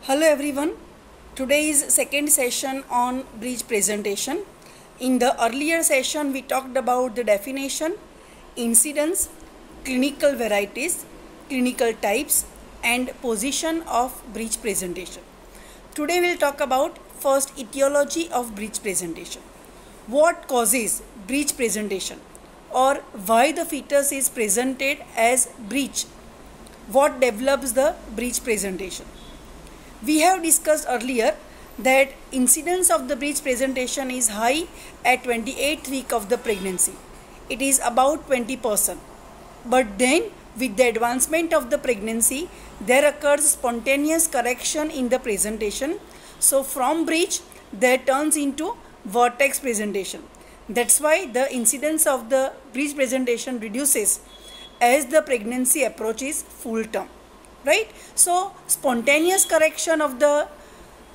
Hello everyone. Today is second session on breech presentation. In the earlier session we talked about the definition, incidence, clinical varieties, clinical types and position of breech presentation. Today we'll talk about first etiology of breech presentation. What causes breech presentation or why the fetus is presented as breech? What develops the breech presentation? We have discussed earlier that incidence of the breech presentation is high at 28th week of the pregnancy. It is about 20%. But then with the advancement of the pregnancy, there occurs spontaneous correction in the presentation. So from breech, there turns into vertex presentation. That's why the incidence of the breech presentation reduces as the pregnancy approaches full term. Right? So spontaneous correction of the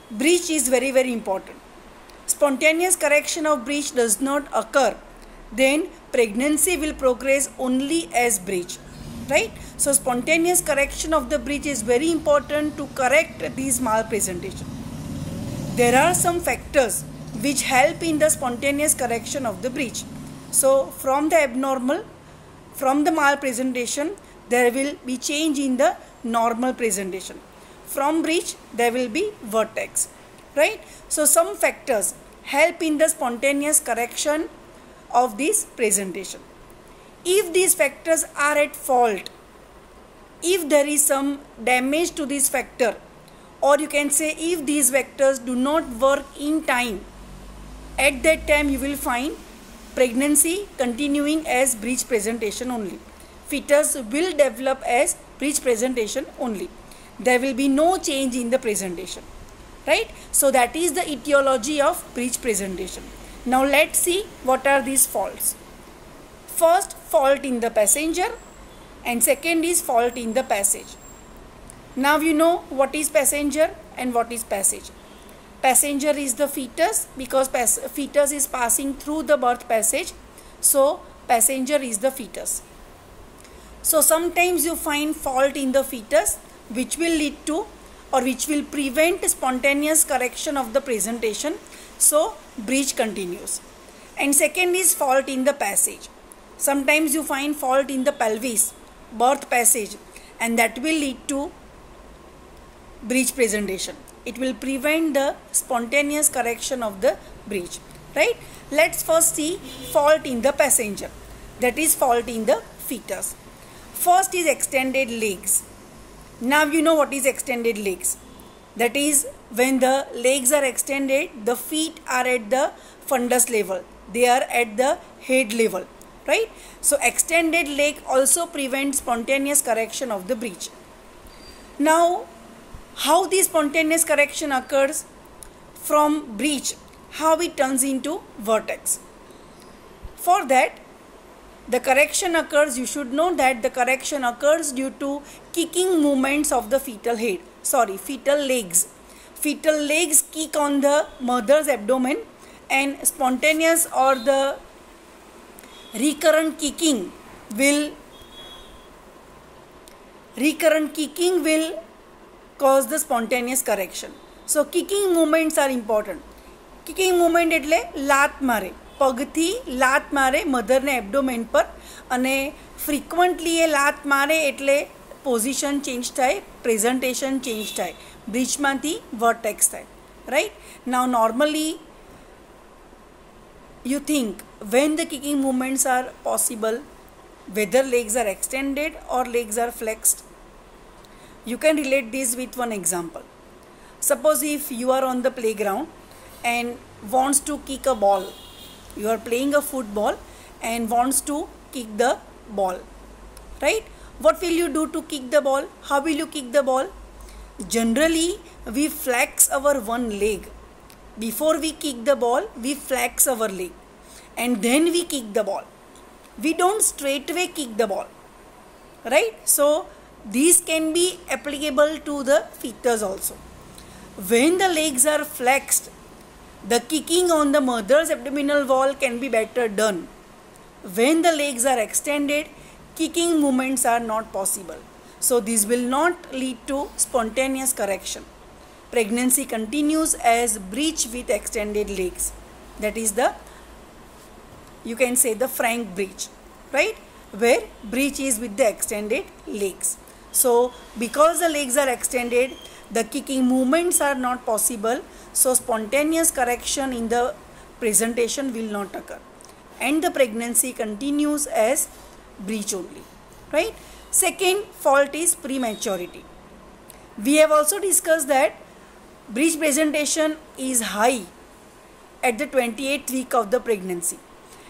breech is very important. Spontaneous correction of breech does not occur, then pregnancy will progress only as breech. Right? So spontaneous correction of the breech is very important to correct these malpresentation. There are some factors which help in the spontaneous correction of the breech. So from the abnormal, from the malpresentation, there will be change in the normal presentation. From breech, there will be vertex. Right? So some factors help in the spontaneous correction of this presentation. If these factors are at fault, if there is some damage to this factor, or you can say if these vectors do not work in time, at that time you will find pregnancy continuing as breech presentation only. Fetus will develop as breech presentation only. There will be no change in the presentation. Right? So that is the etiology of breech presentation. Now let's see what are these faults. First, fault in the passenger, and second is fault in the passage. Now you know what is passenger and what is passage. Passenger is the fetus because fetus is passing through the birth passage. So passenger is the fetus. So sometimes you find fault in the fetus which will lead to or which will prevent spontaneous correction of the presentation. So breech continues. And second is fault in the passage. Sometimes you find fault in the pelvis, birth passage, and that will lead to breech presentation. It will prevent the spontaneous correction of the breech. Right? Let's first see fault in the passenger. That is fault in the fetus. First is extended legs. Now you know what is extended legs. That is when the legs are extended, the feet are at the fundus level. They are at the head level. Right? So extended leg also prevents spontaneous correction of the breech. Now how the spontaneous correction occurs from breech, how it turns into vertex. For that, the correction occurs, you should know that the correction occurs due to kicking movements of the fetal legs. Fetal legs kick on the mother's abdomen, and spontaneous or the recurrent kicking will cause the spontaneous correction. So kicking movements are important. Kicking movement એટલે લાત મારે, પગથી લાત મારે મધરને એબ્ડોમેન પર, અને frequently એ લાત મારે એટલે પોઝિશન ચેન્જ થાય, પ્રેઝન્ટેશન ચેન્જ થાય, બ્રીચમાંથી વર્ટેક્સ થાય. Right? Now normally you think when the kicking movements are possible, whether legs are extended or legs are flexed. You can relate this with one example. Suppose if you are on the playground and wants to kick a ball. You are playing a football and wants to kick the ball. Right? What will you do to kick the ball? How will you kick the ball? Generally, we flex our one leg. Before we kick the ball, we flex our leg. And then we kick the ball. We don't straightaway kick the ball. Right? So these can be applicable to the fetus also. When the legs are flexed, the kicking on the mother's abdominal wall can be better done. When the legs are extended, kicking movements are not possible. So this will not lead to spontaneous correction. pregnancy continues as breech with extended legs. That is the, you can say, the frank breech, right, where breech is with the extended legs. So because the legs are extended, the kicking movements are not possible, so spontaneous correction in the presentation will not occur, and the pregnancy continues as breech only, right. Second fault is prematurity. We have also discussed that breech presentation is high at the 28th week of the pregnancy,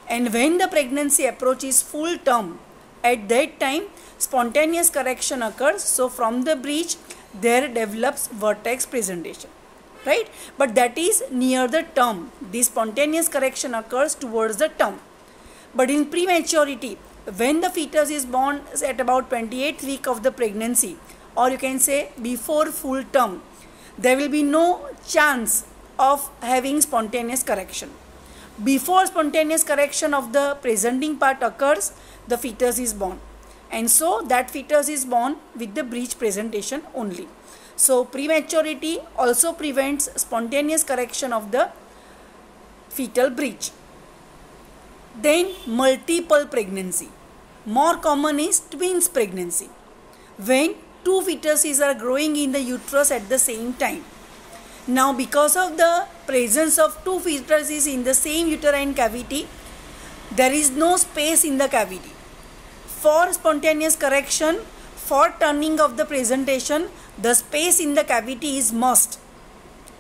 and when the pregnancy approaches full term, at that time spontaneous correction occurs. So from the breech there develops vertex presentation, right, but that is near the term. The spontaneous correction occurs towards the term. But in prematurity, when the fetus is born at about 28th week of the pregnancy, or you can say before full term, there will be no chance of having spontaneous correction. Before spontaneous correction of the presenting part occurs, the fetus is born, and so that fetus is born with the breech presentation only. So prematurity also prevents spontaneous correction of the fetal breech. Then multiple pregnancy. More common is twins pregnancy, when two fetuses are growing in the uterus at the same time. Now because of the presence of two fetuses in the same uterine cavity, there is no space in the cavity. For spontaneous correction, for turning of the presentation, the space in the cavity is must,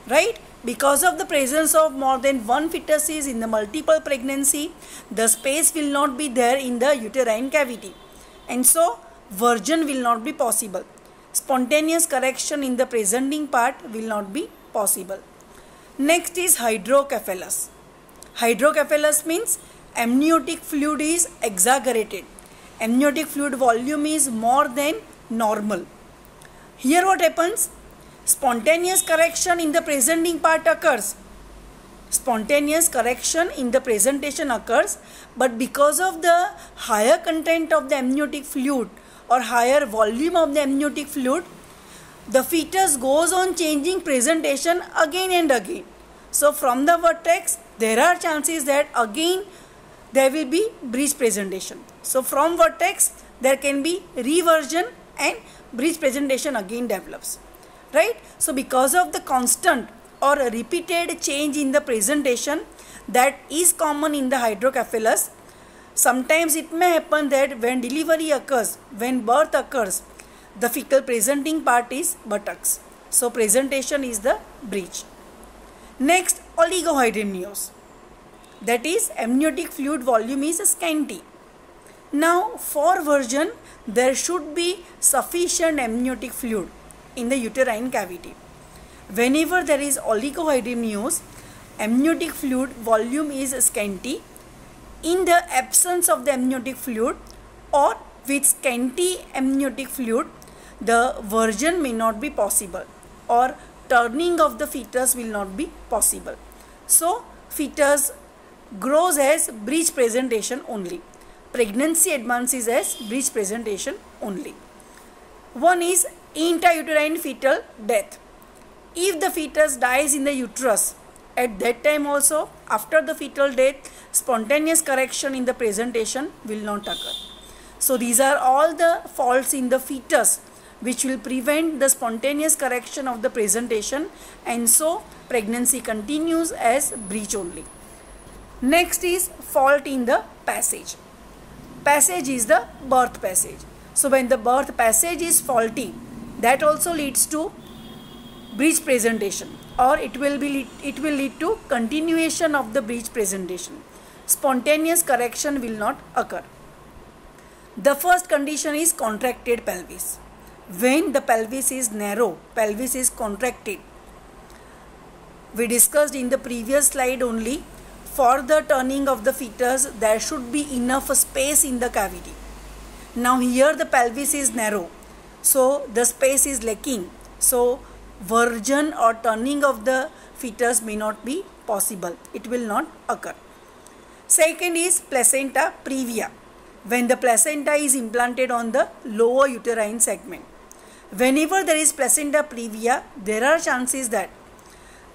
right. Because of the presence of more than one fetuses in the multiple pregnancy, the space will not be there in the uterine cavity, and so version will not be possible. Spontaneous correction in the presenting part will not be possible. Next is hydrocephalus. Hydrocephalus means amniotic fluid is exaggerated. Amniotic fluid volume is more than normal. Here what happens? Spontaneous correction in the presenting part occurs. Spontaneous correction in the presentation occurs, but because of the higher content of the amniotic fluid or higher volume of the amniotic fluid, the fetus goes on changing presentation again and again. So from the vertex, there are chances that again there will be breech presentation. So from vertex, there can be reversion and breech presentation again develops, right. So because of the constant or repeated change in the presentation that is common in the hydrocephalus, sometimes it may happen that when delivery occurs, when birth occurs, the fetal presenting part is buttocks. So presentation is the breech. Next, oligohydramnios. That is, amniotic fluid volume is scanty. Now for version, there should be sufficient amniotic fluid in the uterine cavity. Whenever there is oligohydramnios, amniotic fluid volume is scanty. In the absence of the amniotic fluid or with scanty amniotic fluid, the version may not be possible or turning of the fetus will not be possible. So fetus grows as breech presentation only. Pregnancy advances as breech presentation only. One is intrauterine fetal death. If the fetus dies in the uterus, at that time also, after the fetal death, spontaneous correction in the presentation will not occur. So these are all the faults in the fetus which will prevent the spontaneous correction of the presentation, and so pregnancy continues as breech only. Next is fault in the passage. Passage is the birth passage. So when the birth passage is faulty, that also leads to breech presentation, or it will lead to continuation of the breech presentation. Spontaneous correction will not occur. The first condition is contracted pelvis. When the pelvis is narrow, pelvis is contracted. We discussed in the previous slide only, for the turning of the fetus, there should be enough space in the cavity. Now here the pelvis is narrow, so the space is lacking. So version or turning of the fetus may not be possible. It will not occur. Second is placenta previa. When the placenta is implanted on the lower uterine segment. Whenever there is placenta previa, there are chances that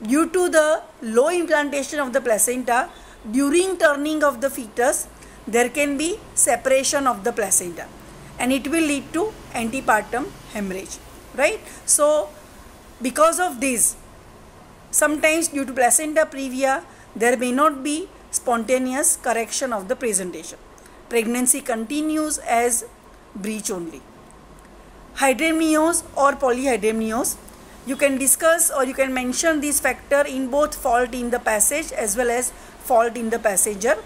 due to the low implantation of the placenta, during turning of the fetus, there can be separation of the placenta and it will lead to antepartum hemorrhage, right? So, because of this, sometimes due to placenta previa, there may not be spontaneous correction of the presentation. Pregnancy continues as breech only. Hydramnios or polyhydramnios, you can discuss or you can mention this factor in both fault in the passage as well as fault in the passenger.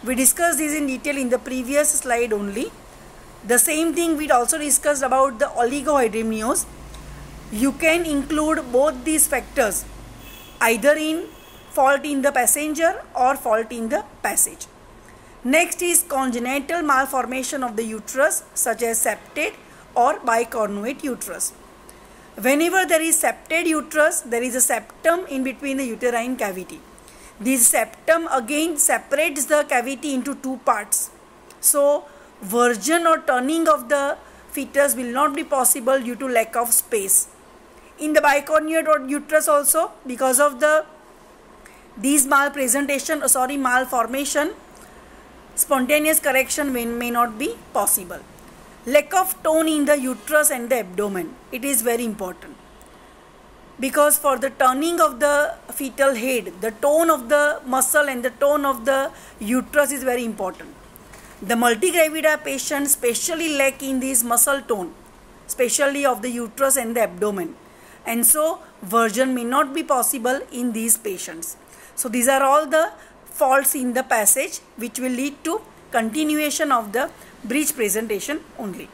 We discussed this in detail in the previous slide only. The same thing we also discussed about the oligohydramnios. You can include both these factors either in fault in the passenger or fault in the passage. Next is congenital malformation of the uterus such as septate or bicornuate uterus. Whenever there is septate uterus, there is a septum in between the uterine cavity. This septum again separates the cavity into two parts. So, version or turning of the fetus will not be possible due to lack of space. In the bicornuate or uterus also, because of these malformation, spontaneous correction may not be possible. Lack of tone in the uterus and the abdomen, it is very important. Because for the turning of the fetal head, the tone of the muscle and the tone of the uterus is very important. The multigravida patients specially lack in this muscle tone, especially of the uterus and the abdomen. And so, version may not be possible in these patients. So, these are all the faults in the passage which will lead to continuation of the breech presentation only.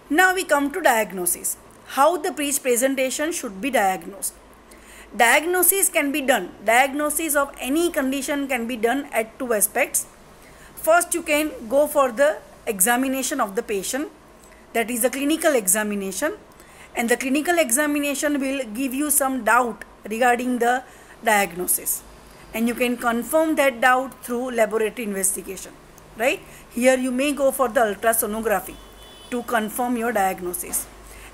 Now we come to diagnosis. How the breech presentation should be diagnosed. Diagnosis can be done. Diagnosis of any condition can be done at two aspects. First, you can go for the examination of the patient, that is the clinical examination, and the clinical examination will give you some doubt regarding the diagnosis, and you can confirm that doubt through laboratory investigation, right? Here you may go for the ultrasonography to confirm your diagnosis.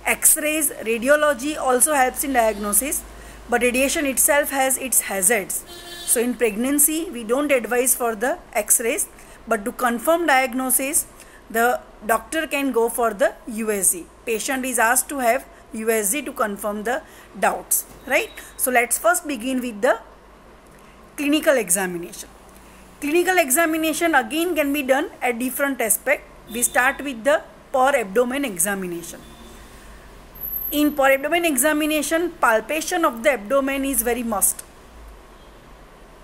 X-rays, radiology also helps in diagnosis, but radiation itself has its hazards. So in pregnancy, we don't advise for the X-rays, but to confirm diagnosis, the doctor can go for the USG. Patient is asked to have USG to confirm the doubts, right? So let's first begin with the clinical examination. Clinical examination again can be done at different aspects. We start with the per abdomen examination. In per abdomen examination, palpation of the abdomen is very must.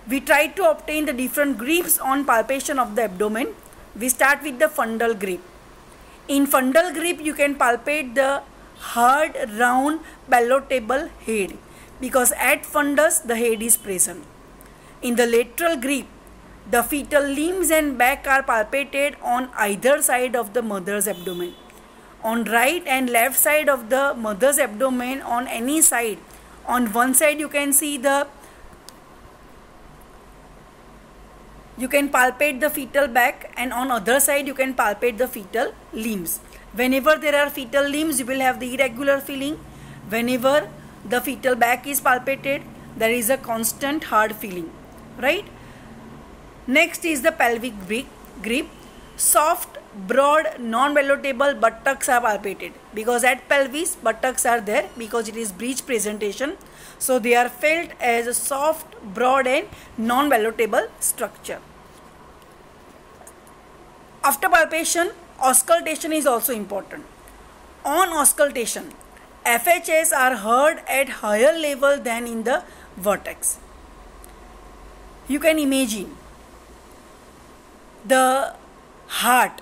We try to obtain the different grips on palpation of the abdomen. We start with the fundal grip. In fundal grip, you can palpate the hard, round, palpable head because at fundus the head is present. In the lateral grip, the fetal limbs and back are palpated on either side of the mother's abdomen. On right and left side of the mother's abdomen, on any side, on one side you can see you can palpate the fetal back, and on other side you can palpate the fetal limbs. Whenever there are fetal limbs, you will have the irregular feeling. Whenever the fetal back is palpated, there is a constant hard feeling, right? Next is the pelvic grip. Soft, broad, non-palatable buttocks are palpated because at pelvis buttocks are there because it is breech presentation. So they are felt as a soft, broad and non-palatable structure. After palpation, auscultation is also important. On auscultation, FHS are heard at higher level than in the vertex. You can imagine the heart,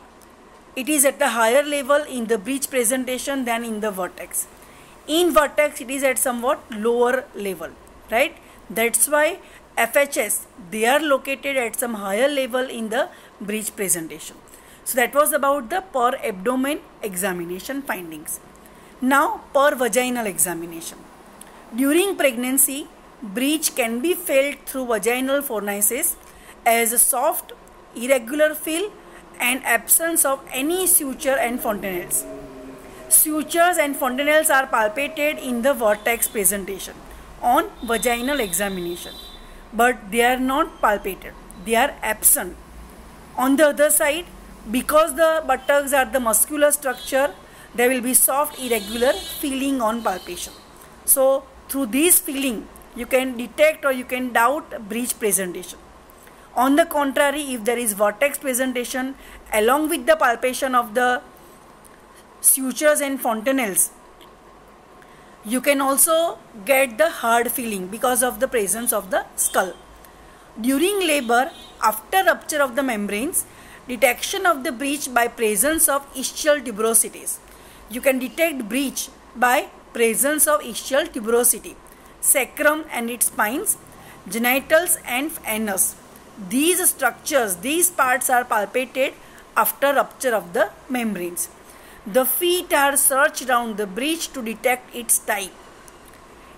it is at the higher level in the breech presentation than in the vertex. In vertex, it is at somewhat lower level, right? That's why FHS, they are located at some higher level in the breech presentation. So that was about the per abdomen examination findings. Now per vaginal examination. During pregnancy, breech can be felt through vaginal fornices as a soft, irregular feel and absence of any suture and fontanelles. Sutures and fontanelles are palpated in the vertex presentation on vaginal examination, but they are not palpated, they are absent. On the other side, because the buttocks are the muscular structure, there will be soft irregular feeling on palpation. So through this feeling you can detect or you can doubt breech presentation. On the contrary, if there is vertex presentation along with the palpation of the sutures and fontanelles, you can also get the hard feeling because of the presence of the skull. During labor, after rupture of the membranes, detection of the breech by presence of ischial tuberosities. You can detect breech by presence of ischial tuberosity, sacrum and its spines, genitals and anus. These structures, these parts are palpated after rupture of the membranes. The feet are searched round the breech to detect its type.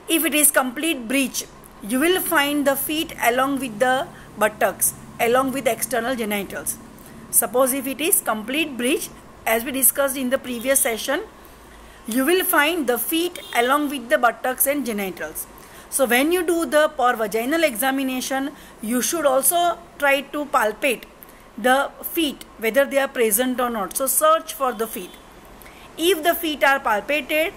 If it is complete breech, you will find the feet along with the buttocks, along with external genitals. Suppose if it is complete breech, as we discussed in the previous session, you will find the feet along with the buttocks and genitals. So when you do the vaginal examination, you should also try to palpate the feet, whether they are present or not. So search for the feet. If the feet are palpated,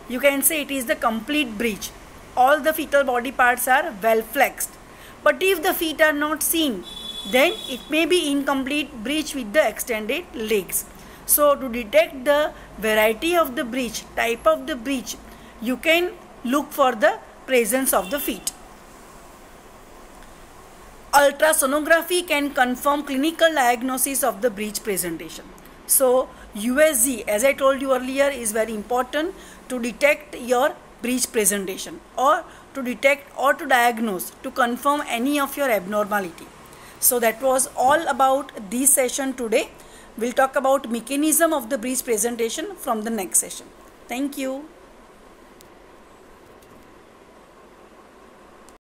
you can say it is the complete breech. All the fetal body parts are well flexed. But if the feet are not seen, then it may be incomplete breech with the extended legs. So to detect the variety of the breech, type of the breech, you can look for the presence of the feet. Ultrasonography can confirm clinical diagnosis of the breech presentation. So USG, as I told you earlier, is very important to detect your breech presentation, or to detect or to diagnose, to confirm any of your abnormality. So that was all about this session today. We'll talk about mechanism of the breech presentation from the next session. Thank you.